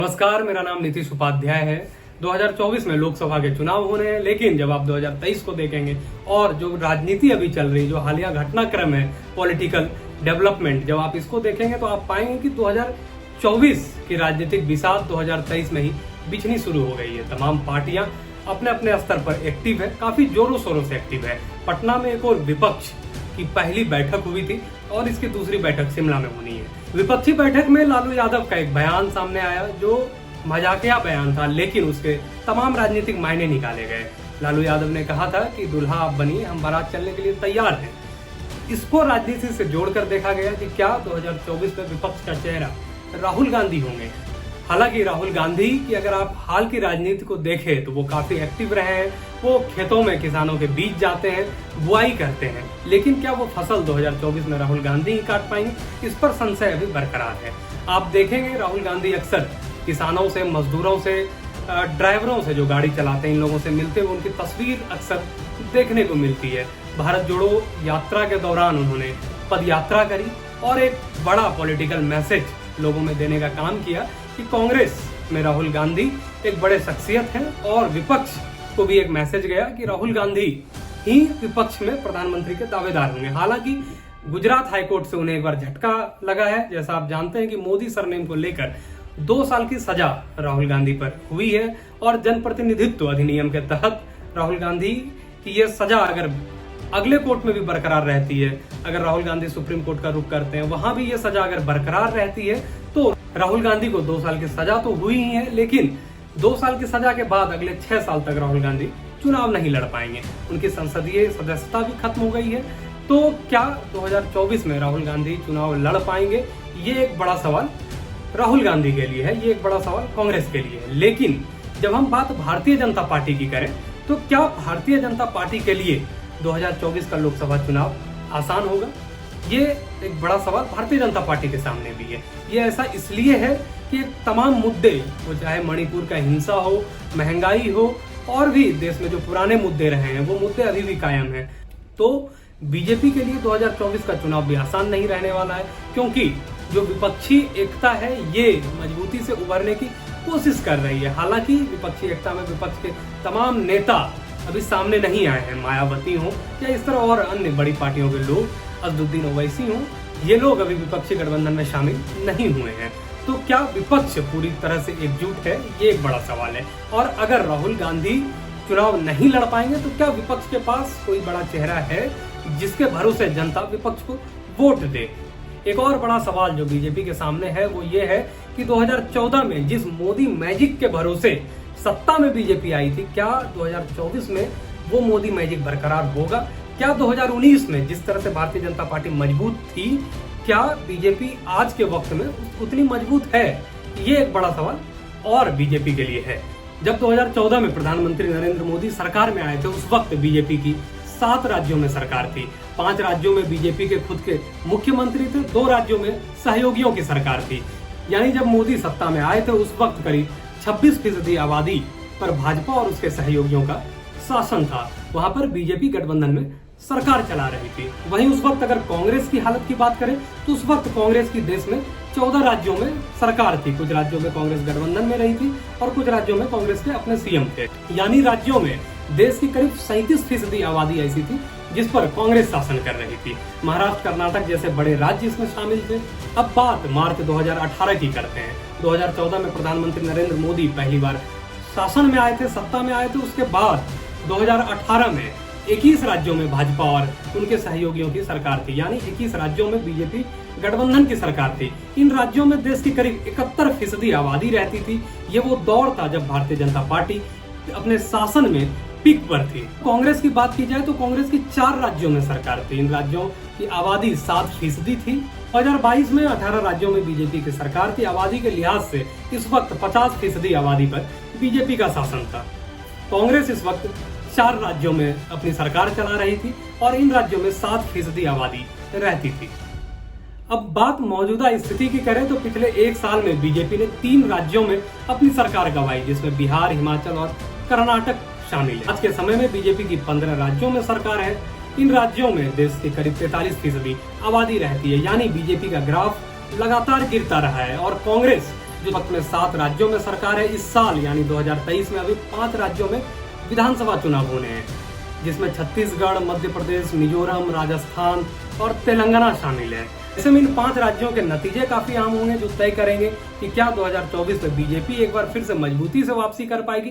नमस्कार, मेरा नाम नीतीश उपाध्याय है। 2024 में लोकसभा के चुनाव होने हैं, लेकिन जब आप 2023 को देखेंगे और जो राजनीति अभी चल रही, जो हालिया घटनाक्रम है, पॉलिटिकल डेवलपमेंट, जब आप इसको देखेंगे तो आप पाएंगे कि 2024 की राजनीतिक बिसात 2023 में ही बिछनी शुरू हो गई है। तमाम पार्टियां अपने अपने स्तर पर एक्टिव है, काफी जोरों शोरों से एक्टिव है। पटना में एक और विपक्ष की पहली बैठक हुई थी और इसकी दूसरी बैठक शिमला में होनी है। विपक्षी बैठक में लालू यादव का एक बयान सामने आया जो मजाकिया बयान था, लेकिन उसके तमाम राजनीतिक मायने निकाले गए। लालू यादव ने कहा था कि दुल्हा आप बनिए, हम बारात चलने के लिए तैयार हैं। इसको राजनीति से जोड़कर देखा गया कि क्या 2024 में विपक्ष का चेहरा राहुल गांधी होंगे। हालांकि राहुल गांधी की अगर आप हाल की राजनीति को देखें तो वो काफी एक्टिव रहे हैं। वो खेतों में किसानों के बीच जाते हैं, बुआई करते हैं, लेकिन क्या वो फसल 2024 में राहुल गांधी ही काट पाएंगे, इस पर संशय अभी बरकरार है। आप देखेंगे राहुल गांधी अक्सर किसानों से, मजदूरों से, ड्राइवरों से जो गाड़ी चलाते हैं, इन लोगों से मिलते हुए उनकी तस्वीर अक्सर देखने को मिलती है। भारत जोड़ो यात्रा के दौरान उन्होंने पद यात्रा करी और एक बड़ा पॉलिटिकल मैसेज लोगों में देने का काम किया कि कांग्रेस में राहुल गांधी एक बड़े शख्सियत हैं, और विपक्ष को भी एक मैसेज गया कि राहुल गांधी ही विपक्ष में प्रधानमंत्री के दावेदार होंगे। हालांकि गुजरात हाईकोर्ट से उन्हें एक बार झटका लगा है। जैसा आप जानते हैं कि मोदी सरनेम को लेकर 2 साल की सजा राहुल गांधी पर हुई है, और जनप्रतिनिधित्व अधिनियम के तहत राहुल गांधी की यह सजा अगर अगले कोर्ट में भी बरकरार रहती है, अगर राहुल गांधी सुप्रीम कोर्ट का रुख करते हैं, वहां भी ये सजा अगर बरकरार रहती है, तो राहुल गांधी को 2 साल की सजा तो हुई ही है, लेकिन 2 साल की सजा के बाद अगले 6 साल तक राहुल गांधी चुनाव नहीं लड़ पाएंगे। उनकी संसदीय सदस्यता भी खत्म हो गई है। तो क्या 2024 में राहुल गांधी चुनाव लड़ पाएंगे, ये एक बड़ा सवाल राहुल गांधी के लिए है, ये एक बड़ा सवाल कांग्रेस के लिए है। लेकिन जब हम बात भारतीय जनता पार्टी की करें तो क्या भारतीय जनता पार्टी के लिए 2024 का लोकसभा चुनाव आसान होगा, ये एक बड़ा सवाल भारतीय जनता पार्टी के सामने भी है। ये ऐसा इसलिए है कि तमाम मुद्दे, वो चाहे मणिपुर का हिंसा हो, महंगाई हो, और भी देश में जो पुराने मुद्दे रहे हैं वो मुद्दे अभी भी कायम हैं। तो बीजेपी के लिए 2024 का चुनाव भी आसान नहीं रहने वाला है, क्योंकि जो विपक्षी एकता है ये मजबूती से उभरने की कोशिश कर रही है। हालांकि विपक्षी एकता में विपक्ष के तमाम नेता अभी सामने नहीं आए हैं। मायावती हो या इस तरह और अन्य बड़ी पार्टियों के लोग, असदुद्दीन ओवैसी हो, ये लोग अभी विपक्षी गठबंधन में शामिल नहीं हुए हैं। तो क्या विपक्ष पूरी तरह से एकजुट है, ये एक बड़ा सवाल है। और अगर राहुल गांधी चुनाव नहीं लड़ पाएंगे तो क्या विपक्ष के पास कोई बड़ा चेहरा है जिसके भरोसे जनता विपक्ष को वोट दे। एक और बड़ा सवाल जो बीजेपी के सामने है वो ये है कि 2014 में जिस मोदी मैजिक के भरोसे सत्ता में बीजेपी आई थी, क्या 2024 में वो मोदी मैजिक बरकरार होगा। क्या 2019 में जिस तरह से भारतीय जनता पार्टी मजबूत थी, क्या बीजेपी आज के वक्त में उतनी मजबूत है, ये एक बड़ा सवाल और बीजेपी के लिए है। जब 2014 में प्रधानमंत्री नरेंद्र मोदी सरकार में आए थे, उस वक्त बीजेपी की 7 राज्यों में सरकार थी। 5 राज्यों में बीजेपी के खुद के मुख्यमंत्री थे, 2 राज्यों में सहयोगियों की सरकार थी। यानी जब मोदी सत्ता में आए थे उस वक्त करीब 26% आबादी पर भाजपा और उसके सहयोगियों का शासन था। वहां पर बीजेपी गठबंधन में सरकार चला रही थी। वहीं उस वक्त अगर कांग्रेस की हालत की बात करें तो उस वक्त कांग्रेस की देश में 14 राज्यों में सरकार थी। कुछ राज्यों में कांग्रेस गठबंधन में रही थी और कुछ राज्यों में कांग्रेस के अपने सीएम थे। यानी राज्यों में देश की करीब 37% आबादी ऐसी थी जिस पर कांग्रेस शासन कर रही थी। महाराष्ट्र, कर्नाटक जैसे बड़े राज्य इसमें शामिल थे। अब बात मार्च 2018 की करते हैं। 2014 में प्रधानमंत्री नरेंद्र मोदी पहली बार शासन में आए थे, सत्ता में आए थे। उसके बाद 2018 में 21 राज्यों में भाजपा और उनके सहयोगियों की सरकार थी। यानी 21 राज्यों में बीजेपी गठबंधन की सरकार थी। इन राज्यों में देश की करीब 71% आबादी रहती थी। ये वो दौर था जब भारतीय जनता पार्टी अपने शासन में पीक पर थी। कांग्रेस की बात की जाए तो कांग्रेस की 4 राज्यों में सरकार थी। इन राज्यों की आबादी 7% थी। 2022 में 18 राज्यों में बीजेपी की सरकार थी। आबादी के लिहाज से इस वक्त 50% आबादी पर बीजेपी का शासन था। कांग्रेस इस वक्त 4 राज्यों में अपनी सरकार चला रही थी और इन राज्यों में 7% आबादी रहती थी। अब बात मौजूदा स्थिति की करें तो पिछले 1 साल में बीजेपी ने 3 राज्यों में अपनी सरकार गंवाई, जिसमें बिहार, हिमाचल और कर्नाटक शामिल है। आज के समय में बीजेपी की 15 राज्यों में सरकार है। इन राज्यों में देश की करीब 43% आबादी रहती है। यानी बीजेपी का ग्राफ लगातार गिरता रहा है और कांग्रेस जो वक्त में 7 राज्यों में सरकार है, इस साल यानी 2023 में अभी 5 राज्यों में विधानसभा चुनाव होने हैं, जिसमें छत्तीसगढ़, मध्य प्रदेश, मिजोरम, राजस्थान और तेलंगाना शामिल है। ऐसे में इन 5 राज्यों के नतीजे काफी अहम होंगे, जो तय करेंगे कि क्या 2024 में बीजेपी एक बार फिर से मजबूती से वापसी कर पाएगी